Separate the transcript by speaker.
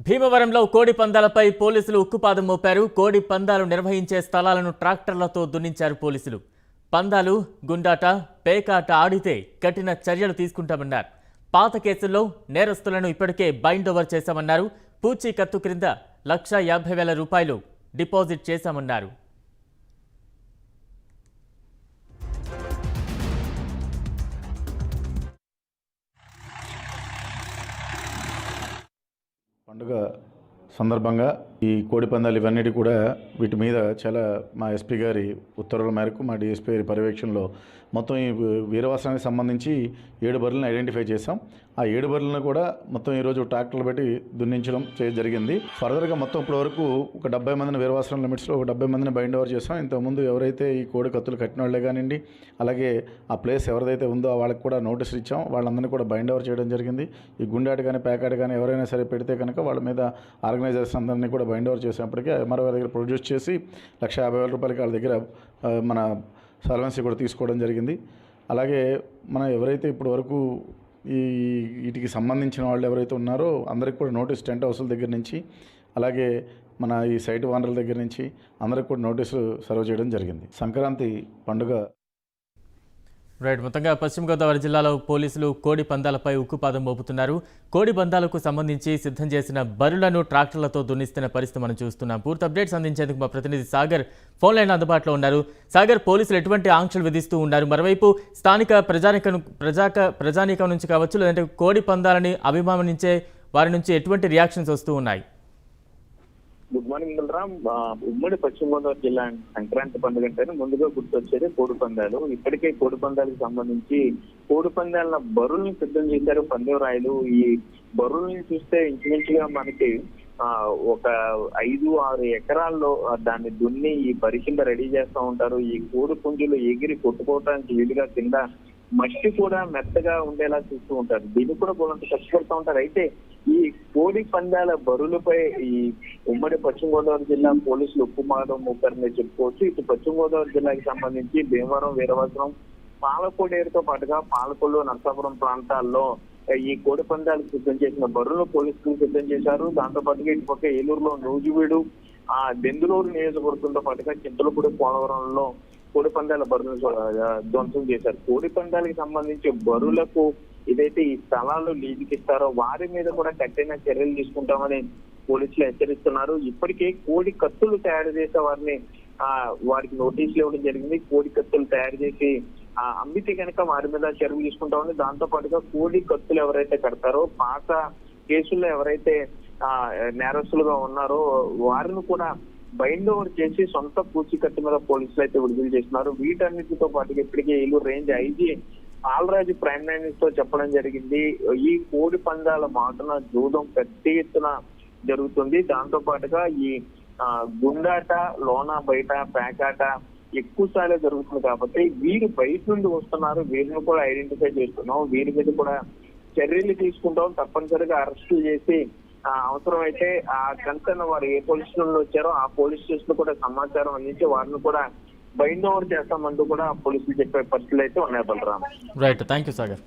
Speaker 1: భీమవరంలో కోడి పందాలపై పోలీసులు ఉక్కుపాదం మోపారు. కోడి పందాలు నిర్వహించే స్థలాలను ట్రాక్టర్లతో దున్నించారు పోలీసులు. పందాలు, గుండాట, పేకాట ఆడితే కఠిన చర్యలు తీసుకుంటామన్నారు. పాత కేసుల్లో నేరస్తులను ఇప్పటికే బైండ్ ఓవర్ చేశామన్నారు. పూచీకత్తు క్రింద ₹1,50,000 డిపాజిట్ చేశామన్నారు.
Speaker 2: పండుగ సందర్భంగా ఈ కోడి పందాలు ఇవన్నిటి కూడా వీటి మీద చాలా మా ఎస్పీ గారి ఉత్తర్వుల మేరకు మా డిఎస్పీ గారి పర్యవేక్షణలో మొత్తం ఈ వీరవాసనానికి సంబంధించి 7 బర్రెలను ఐడెంటిఫై చేసాం. ఆ 7 బర్రెలను కూడా మొత్తం ఈరోజు ట్రాక్టర్లు పెట్టి దున్నించడం జరిగింది. ఫర్దర్గా మొత్తం ఇప్పటి వరకు ఒక 70 మందిని వీరవాసనం లిమిట్స్లో ఒక 70 మందిని బైండ్ ఓవర్ చేసాం. ఇంతకుముందు ఎవరైతే ఈ కోడి కత్తులు కట్టిన వాళ్ళే కానివ్వండి, అలాగే ఆ ప్లేస్ ఎవరిదైతే ఉందో వాళ్ళకి కూడా నోటీసులు ఇచ్చాం. వాళ్ళందరినీ కూడా బైండ్ ఓవర్ చేయడం జరిగింది. ఈ గుండాట కానీ పేకాట కానీ ఎవరైనా సరే పెడితే కనుక వాళ్ళ మీద ఆర్గనైజర్స్ అందరినీ కూడా బైండ్ ఓవర్ చేసినప్పటికీ ఎంఆర్ఓ గారి దగ్గర ప్రొడ్యూస్ చేసి ₹1,50,000 వాళ్ళ దగ్గర మన సర్వెన్సీ కూడా తీసుకోవడం జరిగింది. అలాగే మనం ఎవరైతే ఇప్పటి వరకు వీటికి సంబంధించిన వాళ్ళు ఎవరైతే ఉన్నారో అందరికి కూడా నోటీస్ టెంట్ హౌస్ల దగ్గర నుంచి, అలాగే మన ఈ సైట్ ఓనర్ల దగ్గర నుంచి అందరికి కూడా నోటీసులు సర్వ్ చేయడం జరిగింది. సంక్రాంతి పండుగ
Speaker 1: మొత్తంగా పశ్చిమ గోదావరి జిల్లాలో పోలీసులు కోడి పందాలపై ఉక్కుపాదం మోపుతున్నారు. కోడి పందాలకు సంబంధించి సిద్ధం చేసిన బరులను ట్రాక్టర్లతో దున్నిస్తున్న పరిస్థితి మనం చూస్తున్నాం. పూర్తి అప్డేట్స్ అందించేందుకు మా ప్రతినిధి సాగర్ ఫోన్ లైన్ అందుబాటులో ఉన్నారు. సాగర్, పోలీసులు ఎటువంటి ఆంక్షలు విధిస్తూ ఉన్నారు? మరోవైపు స్థానిక ప్రజానీకం నుంచి కావచ్చు, లేదంటే కోడి పందాలని అభిమానించే వారి నుంచి ఎటువంటి రియాక్షన్స్ వస్తూ ఉన్నాయి?
Speaker 3: Good morning Balaram. ఉమ్మడి పశ్చిమ గోదావరి జిల్లా సంక్రాంతి పండుగ అంటేనే ముందుగా గుర్తొచ్చేది కోడి పందాలు. ఇప్పటికే కోడి పందాలకు సంబంధించి కోడి పందాల బరువులను సిద్ధం చేశారు పందెంరాయులు. ఈ బరువులను చూస్తే ఇంచుమించుగా మనకి ఒక 5-6 ఎకరాల్లో దాన్ని దున్ని ఈ బరి కింద రెడీ చేస్తూ ఉంటారు. ఈ కోడి పుంజులు ఎగిరి కొట్టుకోవడానికి వీలుగా కింద మట్టి కూడా మెత్తగా ఉండేలా చూస్తూ ఉంటారు. దీన్ని కూడా కొంత కష్టపడుతూ ఉంటారు. అయితే ఈ కోడి పందాల బరువులపై ఈ ఉమ్మడి పశ్చిమ గోదావరి జిల్లా పోలీసులు ఉక్కుపాదం మోపారని చెప్పుకోవచ్చు. ఇటు పశ్చిమ గోదావరి జిల్లాకి సంబంధించి భీమవరం, వీరవసరం, పాలకోడేరుతో పాటుగా పాలకొల్లు, నరసాపురం ప్రాంతాల్లో ఈ కోడి పందాలకు సిద్ధం చేసిన బరువులు పోలీసులు సిద్ధం చేశారు. దాంతో పాటుగా ఇటు పక్క ఏలూరులో నూజివీడు, దెందులూరు నియోజకవర్గంతో పాటుగా చింతలపూడి, పోలవరంలో కోడి పందాల బరువులు ధ్వంసం చేశారు. కోడి పందాలకు సంబంధించి బరువులకు ఏదైతే ఈ స్థలాలు లీజుకి ఇస్తారో వారి మీద కూడా కఠిన చర్యలు తీసుకుంటామని పోలీసులు హెచ్చరిస్తున్నారు. ఇప్పటికే కోడి కత్తులు తయారు చేసే వారికి నోటీసులు ఇవ్వడం జరిగింది. కోడి కత్తులు తయారు చేసి అమ్మితే కనుక వారి మీద చర్యలు తీసుకుంటామని, దాంతో పాటుగా కోడి కత్తులు ఎవరైతే కడతారో పాత కేసుల్లో ఎవరైతే నేరస్తులుగా ఉన్నారో వారిని కూడా బైండ్ ఓవర్ చేసి సొంత పూచీకత్తు మీద పోలీసులు అయితే విడుదల చేస్తున్నారు. వీటన్నిటితో పాటుగా ఇప్పటికే Eluru range IG Palaraju prime minister తో చెప్పడం జరిగింది, ఈ కోడి పందాల మాటన జూదం పెద్ద ఎత్తున జరుగుతుంది. దాంతో పాటుగా ఈ గుండాట, లోన బయట పేకాట ఎక్కువ స్థాయిలో జరుగుతుంది. కాబట్టి వీరు బయట నుండి వస్తున్నారు, వీరిని కూడా ఐడెంటిఫై చేస్తున్నాం, వీరి మీద కూడా చర్యలు తీసుకుంటాం, తప్పనిసరిగా అరెస్టులు చేసి అవసరం అయితే ఆ కన్సర్న్ వారు ఏ పోలీస్ స్టేషన్ లో వచ్చారో ఆ పోలీస్ స్టేషన్ లో కూడా సమాచారం అందించి వారిని కూడా బైండ్ ఓవర్ చేస్తామంటూ కూడా పోలీసులు చెప్పే పరిస్థితులు అయితే ఉన్నాయి Balaram.
Speaker 1: Right, thank you Sagar.